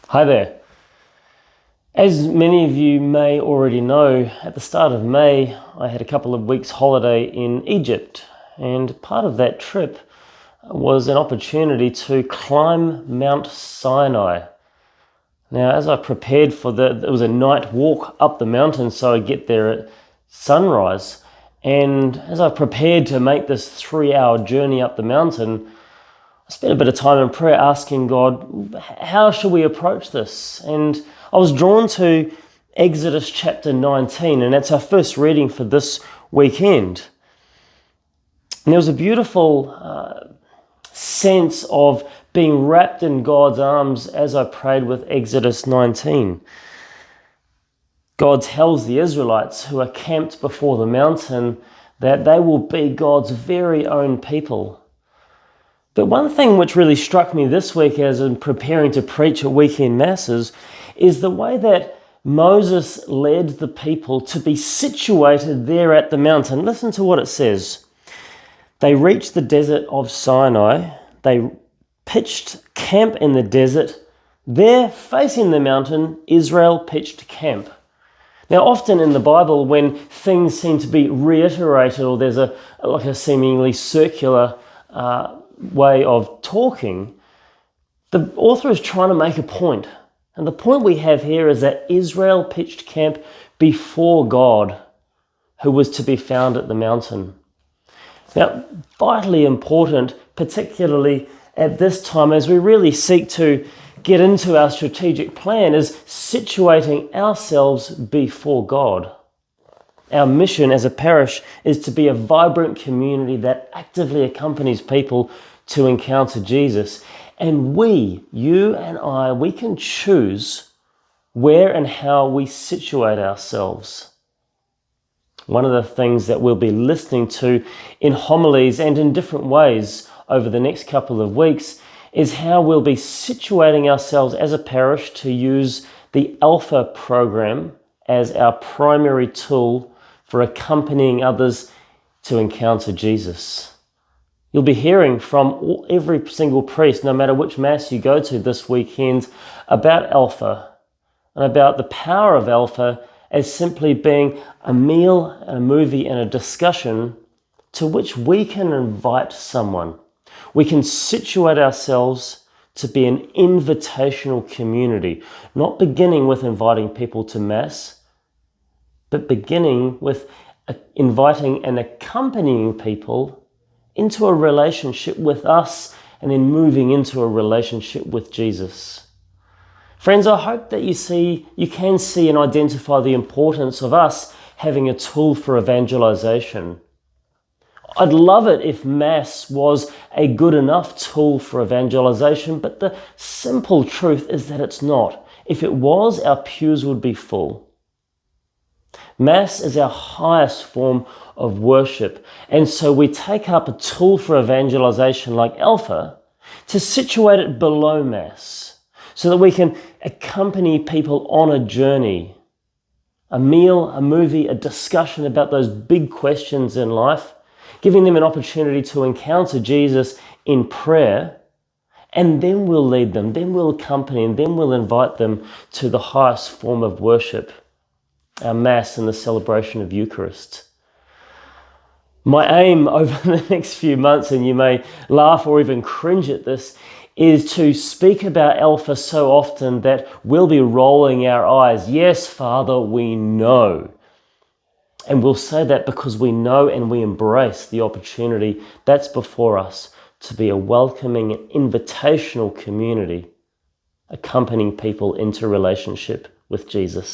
Hi there. As many of you may already know, at the start of May, I had a couple of weeks holiday in Egypt, and part of that trip was an opportunity to climb Mount Sinai. Now, as I prepared it was a night walk up the mountain, so I'd get there at sunrise. And as I prepared to make this 3-hour journey up the mountain, I spent a bit of time in prayer asking God, how should we approach this? And I was drawn to Exodus chapter 19, and that's our first reading for this weekend. And there was a beautiful sense of being wrapped in God's arms as I prayed with Exodus 19. God tells the Israelites who are camped before the mountain that they will be God's very own people. But one thing which really struck me this week as I'm preparing to preach at weekend masses is the way that Moses led the people to be situated there at the mountain. Listen to what it says. They reached the desert of Sinai. They pitched camp in the desert. There, facing the mountain, Israel pitched camp. Now, often in the Bible, when things seem to be reiterated or there's a seemingly circular way of talking, the author is trying to make a point. And the point we have here is that Israel pitched camp before God, who was to be found at the mountain. Now, vitally important, particularly at this time as we really seek to get into our strategic plan, is situating ourselves before God. Our mission as a parish is to be a vibrant community that actively accompanies people to encounter Jesus. And we, you and I, we can choose where and how we situate ourselves. One of the things that we'll be listening to in homilies and in different ways over the next couple of weeks is how we'll be situating ourselves as a parish to use the Alpha program as our primary tool for accompanying others to encounter Jesus. You'll be hearing from every single priest, no matter which Mass you go to this weekend, about Alpha and about the power of Alpha as simply being a meal, a movie, and a discussion to which we can invite someone. We can situate ourselves to be an invitational community, not beginning with inviting people to Mass, but beginning with inviting and accompanying people into a relationship with us and then moving into a relationship with Jesus. Friends, I hope that you can see and identify the importance of us having a tool for evangelization. I'd love it if Mass was a good enough tool for evangelization, but the simple truth is that it's not. If it was, our pews would be full. Mass is our highest form of worship, and so we take up a tool for evangelization like Alpha to situate it below Mass so that we can accompany people on a journey, a meal, a movie, a discussion about those big questions in life, giving them an opportunity to encounter Jesus in prayer, and then we'll lead them, then we'll accompany, and then we'll invite them to the highest form of worship, our Mass and the celebration of Eucharist. My aim over the next few months, and you may laugh or even cringe at this, is to speak about Alpha so often that we'll be rolling our eyes. Yes, Father, we know. And we'll say that because we know and we embrace the opportunity that's before us to be a welcoming and invitational community, accompanying people into relationship with Jesus.